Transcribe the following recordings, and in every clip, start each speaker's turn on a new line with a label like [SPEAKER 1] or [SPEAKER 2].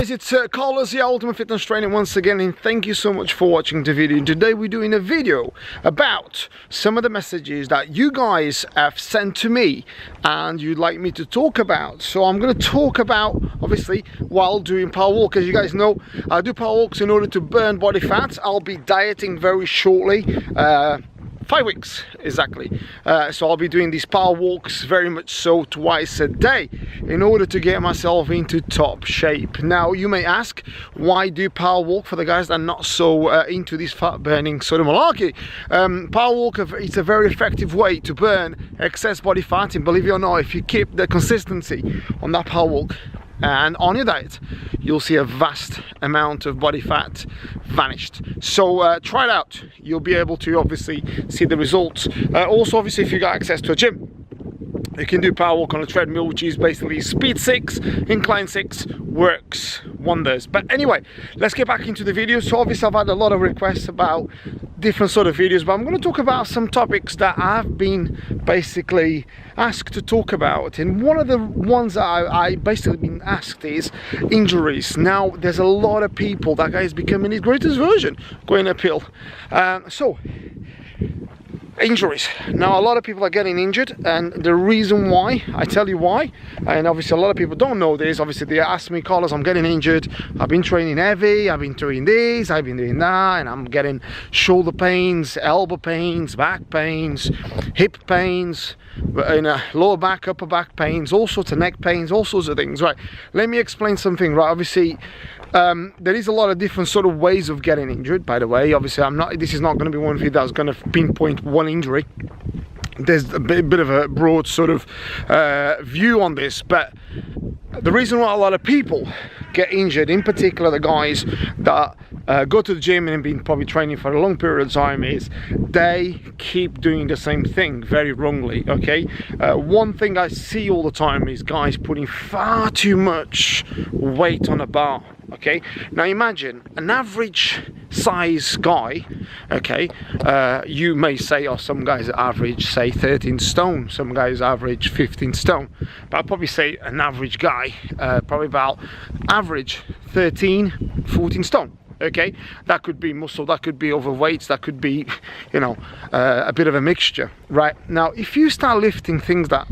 [SPEAKER 1] guys, it's Carlos here, Ultimate Fitness Training once again, and thank you so much for watching the video. And today we're doing a video about some of the messages that you guys have sent to me and you'd like me to talk about. So I'm going to talk about, obviously, while doing power walk. As you guys know, I do power walks in order to burn body fat. I'll be dieting very shortly. 5 weeks exactly. So I'll be doing these power walks very much so twice a day in order to get myself into top shape. Now you may ask, why do power walk for the guys that are not so into this fat burning sort of malarkey? Power walk, it's a very effective way to burn excess body fat, and believe it or not, if you keep the consistency on that power walk and on your diet, you'll see a vast amount of body fat vanished. So try it out. You'll be able to obviously see the results. Also, obviously, if you got access to a gym, you can do power walk on a treadmill, which is basically speed 6, incline 6, works wonders. But anyway, let's get back into the video. So obviously I've had a lot of requests about different sort of videos, but I'm going to talk about some topics that I've been basically asked to talk about. And one of the ones that I basically been asked is injuries. Now there's a lot of people, that guy is becoming his greatest version, going uphill. Injuries. Now a lot of people are getting injured, and the reason why, I tell you why, and obviously a lot of people don't know this. Obviously they ask me, Carlos, I'm getting injured, I've been training heavy, I've been doing this, I've been doing that, and I'm getting shoulder pains, elbow pains, back pains, hip pains, lower back, upper back pains, all sorts of neck pains, all sorts of things. Right, let me explain something. Right, obviously there is a lot of different sort of ways of getting injured, by the way. Obviously this is not going to be one video that's going to pinpoint one injury. There's a bit of a broad sort of view on this, but the reason why a lot of people get injured, in particular the guys that go to the gym and have been probably training for a long period of time, is they keep doing the same thing very wrongly. Okay, one thing I see all the time is guys putting far too much weight on a bar. Okay, now imagine an average size guy. Okay, you may say, oh, some guys average say 13 stone, some guys average 15 stone, but I'll probably say an average guy probably about average 13, 14 stone. Okay, that could be muscle, that could be overweight, that could be, you know, a bit of a mixture. Right, now if you start lifting things that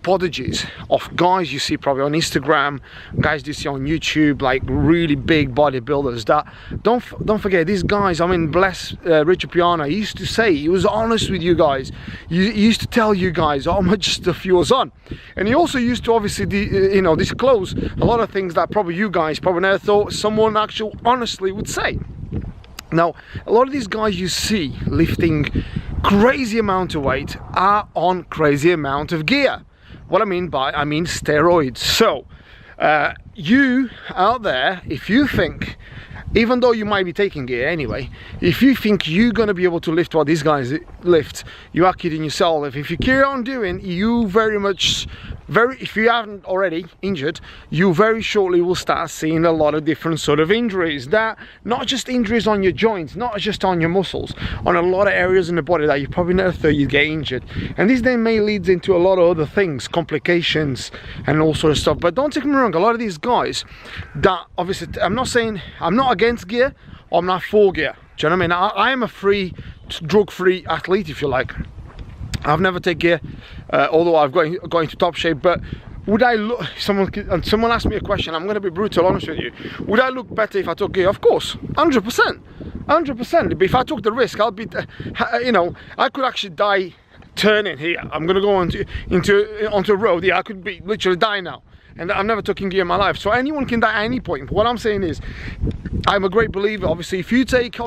[SPEAKER 1] prodigies of guys you see probably on Instagram, guys you see on YouTube, like really big bodybuilders, that don't forget, these guys, I mean, bless Richard Piana, he used to say, he was honest with you guys, he used to tell you guys how much stuff he was on, and he also used to obviously disclose a lot of things that probably you guys probably never thought someone actually honestly would say. Now a lot of these guys you see lifting crazy amount of weight are on crazy amount of gear. What I mean steroids. So you out there, if you think, even though you might be taking gear anyway, if you think you're going to be able to lift what these guys lift, you are kidding yourself. If you carry on doing, if you haven't already injured, you very shortly will start seeing a lot of different sort of injuries. That not just injuries on your joints, not just on your muscles, on a lot of areas in the body that you probably never thought you'd get injured. And this then may lead into a lot of other things, complications and all sort of stuff. But don't take me wrong, a lot of these guys that obviously, I'm not saying I'm not against gear, or I'm not for gear. Do you know what I mean? I am a drug-free athlete, if you like. I've never taken gear, although I've got into top shape. But would I look? Someone asked me a question. I'm going to be brutal honest with you. Would I look better if I took gear? Of course, 100%, 100%. But if I took the risk, I'll be, I could actually die turning here. I'm going to go onto a road. Yeah, I could be literally die now. And I've never taken gear in my life, so anyone can die at any point. What I'm saying is, I'm a great believer. Obviously, if you take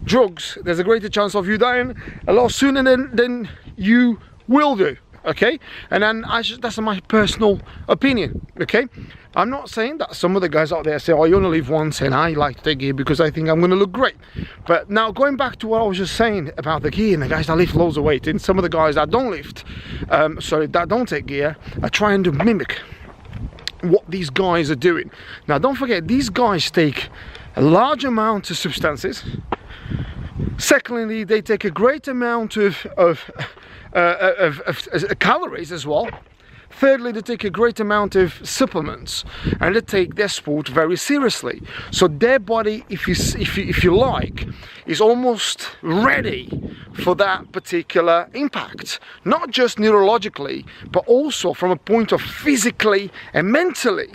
[SPEAKER 1] drugs, there's a greater chance of you dying a lot sooner than you will do. Okay, and then that's my personal opinion. Okay, I'm not saying that some of the guys out there say, oh, you only live once, and I like to take gear because I think I'm going to look great. But now going back to what I was just saying about the gear and the guys that lift loads of weight, and some of the guys that don't lift, that don't take gear, are trying to mimic what these guys are doing. Now don't forget, these guys take a large amount of substances. Secondly, they take a great amount of calories as well. Thirdly, they take a great amount of supplements, and they take their sport very seriously. So their body, if you like, is almost ready for that particular impact. Not just neurologically, but also from a point of physically and mentally.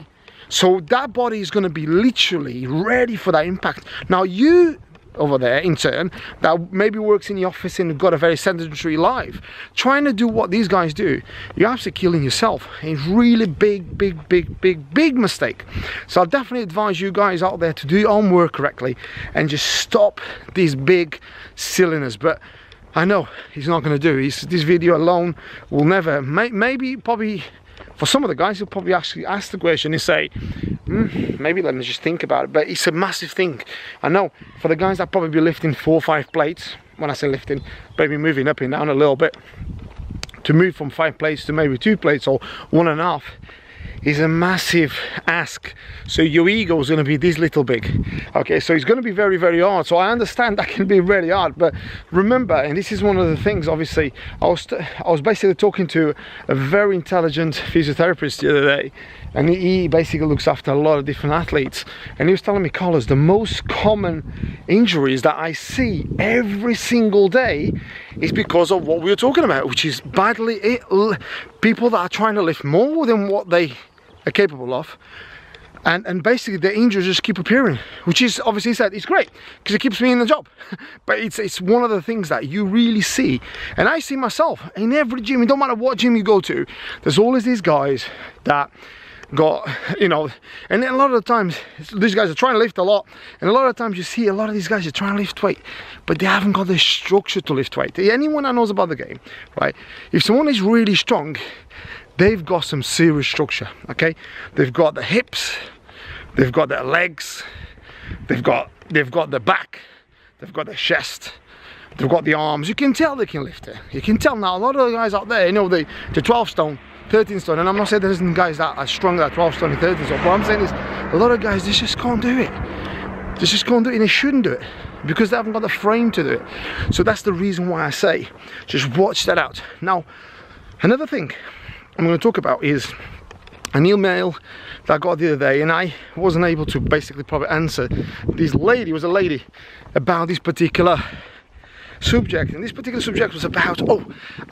[SPEAKER 1] So that body is going to be literally ready for that impact. Now you over there in turn that maybe works in the office and got a very sedentary life, trying to do what these guys do, you're absolutely killing yourself. It's really big mistake. So I'll definitely advise you guys out there to do your own work correctly and just stop these big silliness. But I know he's not going to do this video alone will never, probably for some of the guys he'll probably actually ask the question and say, maybe let me just think about it. But it's a massive thing. I know for the guys that probably be lifting 4 or 5 plates, when I say lifting, maybe moving up and down a little bit, to move from 5 plates to maybe 2 plates or 1.5 is a massive ask. So your ego is going to be this little big. Okay, so it's going to be very hard. So I understand that can be really hard, but remember, and this is one of the things, obviously, I was basically talking to a very intelligent physiotherapist the other day, and he basically looks after a lot of different athletes, and he was telling me, Carlos, the most common injuries that I see every single day is because of what we were talking about, which is people that are trying to lift more than what they are capable of, and basically the injuries just keep appearing, which is obviously, he said, it's great because it keeps me in the job. But it's one of the things that you really see, and I see myself in every gym. It don't matter what gym you go to, there's always these guys that got, you know, and a lot of the times these guys are trying to lift a lot, and a lot of times you see a lot of these guys are trying to lift weight, but they haven't got the structure to lift weight. Anyone that knows about the game, right, if someone is really strong, they've got some serious structure. Okay, they've got the hips, they've got their legs, they've got the back, they've got the chest, they've got the arms. You can tell they can lift it. You can tell. Now a lot of the guys out there, you know, the 12 stone, 13 stone, and I'm not saying there isn't guys that are strong at 12 stone and 13 stone, but what I'm saying is a lot of guys, they just can't do it. They just can't do it, and they shouldn't do it because they haven't got the frame to do it. So that's the reason why I say just watch that out. Now another thing I'm going to talk about is an email that I got the other day, and I wasn't able to basically probably answer. This lady was a lady about this particular subject, and this particular subject was about,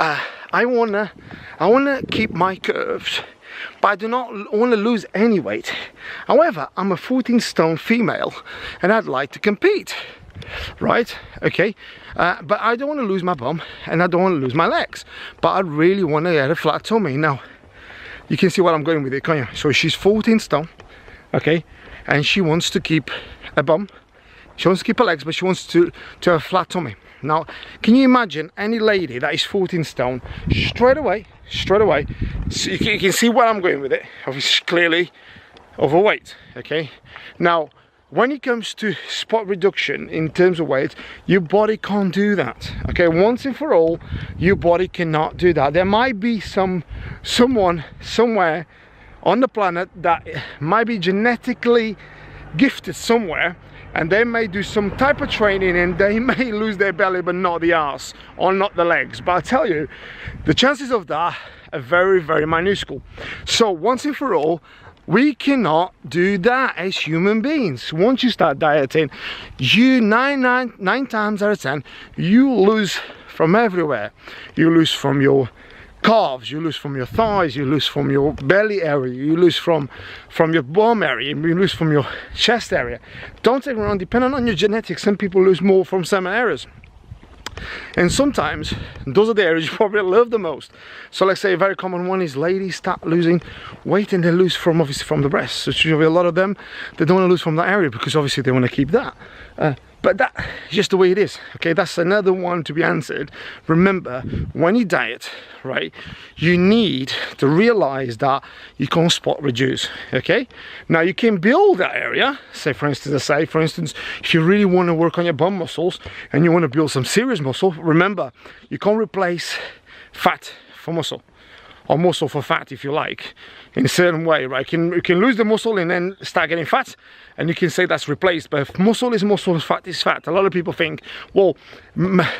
[SPEAKER 1] I wanna keep my curves, but I do not want to lose any weight. However, I'm a 14 stone female and I'd like to compete, right? Okay, but I don't want to lose my bum and I don't want to lose my legs, but I really want to get a flat tummy. Now you can see what I'm going with it, can't you? So she's 14 stone, okay, and she wants to keep a bum, she wants to keep her legs, but she wants to have a flat tummy. Now, can you imagine any lady that is 14 stone, straight away, so you can see where I'm going with it, obviously clearly overweight, okay? Now, when it comes to spot reduction in terms of weight, your body can't do that, okay? Once and for all, your body cannot do that. There might be someone somewhere on the planet that might be genetically gifted somewhere, and they may do some type of training and they may lose their belly but not the ass or not the legs. But I tell you, the chances of that are very minuscule. So once and for all, we cannot do that as human beings. Once you start dieting, you nine times out of 10, you lose from everywhere. You lose from your calves, you lose from your thighs, you lose from your belly area, you lose from your bum area, you lose from your chest area. Don't take it wrong, depending on your genetics, some people lose more from some areas. And sometimes those are the areas you probably love the most. So let's say a very common one is ladies start losing weight and they lose from, obviously, from the breasts. So usually a lot of them, they don't want to lose from that area because obviously they want to keep that. But that's just the way it is, okay? That's another one to be answered. Remember, when you diet, right, you need to realize that you can't spot reduce, okay? Now, you can build that area. Say, for instance, if you really want to work on your bum muscles and you want to build some serious muscle, remember, you can't replace fat for muscle. or muscle for fat, if you like, in a certain way, right? You can lose the muscle and then start getting fat, and you can say that's replaced. But if muscle is muscle, fat is fat. A lot of people think, well,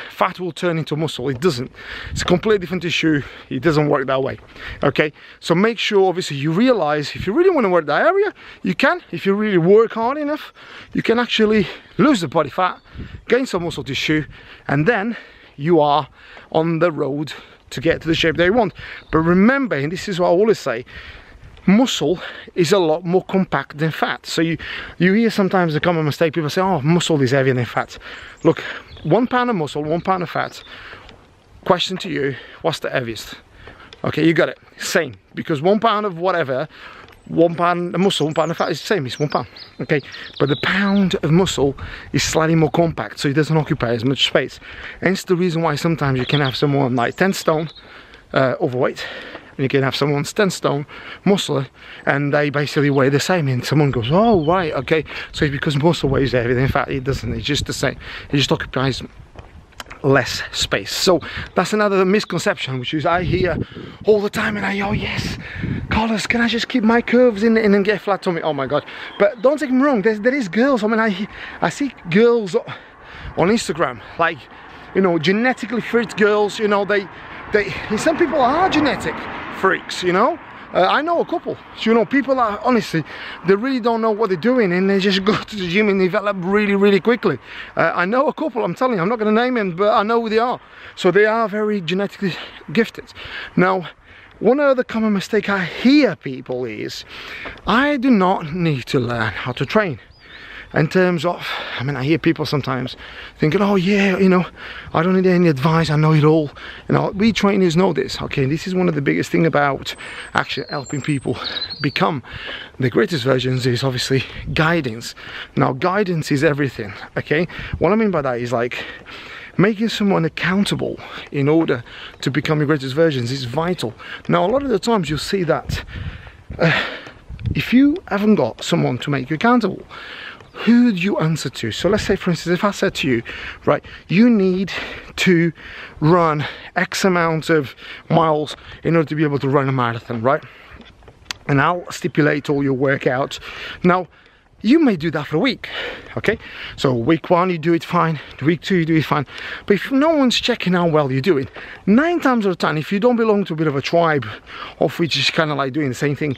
[SPEAKER 1] fat will turn into muscle. It doesn't. It's a completely different issue. It doesn't work that way. Okay, so make sure obviously you realize if you really want to work that area, you can. If you really work hard enough, you can actually lose the body fat, gain some muscle tissue, and then you are on the road to get to the shape that you want. But remember, and this is what I always say, muscle is a lot more compact than fat. So you hear sometimes the common mistake, people say, oh, muscle is heavier than fat. Look, 1 pound of muscle, 1 pound of fat. Question to you, what's the heaviest? Okay, you got it, same, because 1 pound of whatever, 1 pound of muscle, 1 pound of fat is the same, it's 1 pound. Okay, but the pound of muscle is slightly more compact, so it doesn't occupy as much space. Hence the reason why sometimes you can have someone like 10 stone overweight, and you can have someone's 10 stone muscular, and they basically weigh the same, and someone goes, oh right, okay, so it's because muscle weighs heavier than fat. It doesn't, it's just the same, it just occupies less space. So that's another misconception, which is I hear all the time, and oh yes, Carlos, can I just keep my curves in and then get flat tummy? Oh my god. But don't take me wrong, there is girls, I mean, I see girls on Instagram, like, you know, genetically fit girls, you know, they some people are genetic freaks, you know. I know a couple, you know, people are, honestly, they really don't know what they're doing, and they just go to the gym and develop really quickly. I know a couple, I'm telling you, I'm not going to name them, but I know who they are. So they are very genetically gifted. Now, one other common mistake I hear people is, I do not need to learn how to train. In terms of, I mean, I hear people sometimes thinking, oh yeah, you know, I don't need any advice, I know it all. You know, we trainers know this, okay? This is one of the biggest thing about actually helping people become the greatest versions is obviously guidance. Now, guidance is everything, okay? What I mean by that is like, making someone accountable in order to become your greatest versions is vital. Now, a lot of the times you'll see that if you haven't got someone to make you accountable, who do you answer to? So let's say, for instance, if I said to you, right, you need to run X amount of miles in order to be able to run a marathon, right? And I'll stipulate all your workouts. Now, you may do that for a week, okay? So week 1 you do it fine, week 2 you do it fine. But if no one's checking how well you're doing, 9 times out of 10, if you don't belong to a bit of a tribe, of which is kind of like doing the same thing,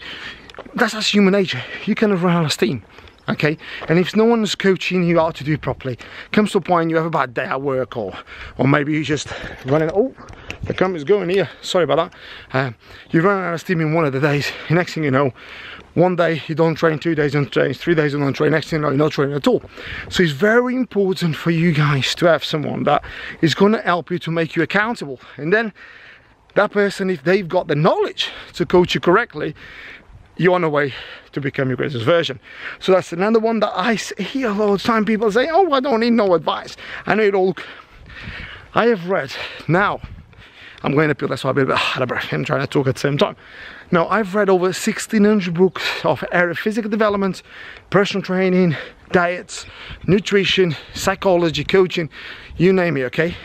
[SPEAKER 1] that's human nature. You cannot run out of steam. Okay, and if no one's coaching you how to do it properly, comes to a point you have a bad day at work, or maybe you just running. Oh, the camera's going here. Sorry about that. You run out of steam in one of the days. Next thing you know, one day you don't train, 2 days you don't train, 3 days you don't train. Next thing you know, you're not training at all. So it's very important for you guys to have someone that is going to help you to make you accountable, and then that person, if they've got the knowledge to coach you correctly, you're on the way to become your greatest version. So that's another one that I hear a lot of time. People say, oh, I don't need no advice, I know it all. I have read, now I'm going uphill, that's why I'm a bit out of breath, I'm trying to talk at the same time. Now, I've read over 1,600 books of physical development, personal training, diets, nutrition, psychology, coaching, you name it, okay?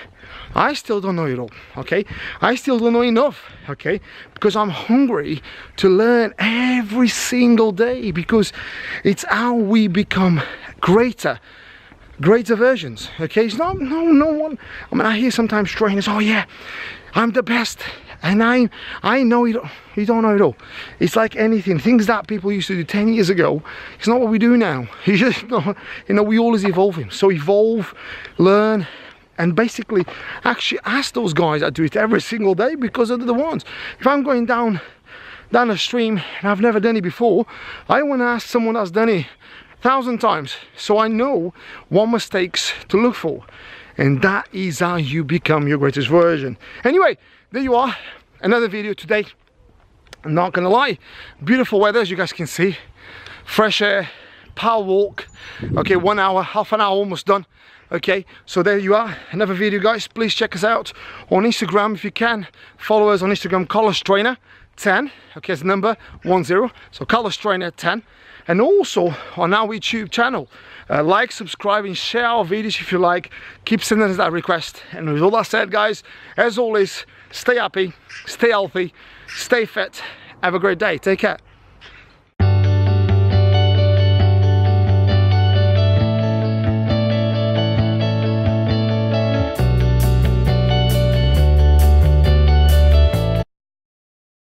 [SPEAKER 1] I still don't know it all, okay? I still don't know enough, okay? Because I'm hungry to learn every single day, because it's how we become greater versions, okay? It's not, no one, I mean, I hear sometimes trainers, oh yeah, I'm the best, and I know you don't know it all. It's like anything, things that people used to do 10 years ago, it's not what we do now. You just, you know, we always evolving. So evolve, learn, and basically actually ask those guys that do it every single day, because they're the ones. If I'm going down a stream and I've never done it before, I want to ask someone that's done it 1,000 times, so I know what mistakes to look for, and that is how you become your greatest version. Anyway, there you are, another video today. I'm not gonna lie, beautiful weather as you guys can see, fresh air, power walk, okay, 1 hour, half an hour almost done. Okay, so there you are, another video, guys. Please check us out on Instagram if you can. Follow us on Instagram, Carlos Trainer. 10. Okay, it's number 10. So Carlos Trainer 10. And also on our YouTube channel, like, subscribe, and share our videos if you like. Keep sending us that request. And with all that said, guys, as always, stay happy, stay healthy, stay fit. Have a great day. Take care.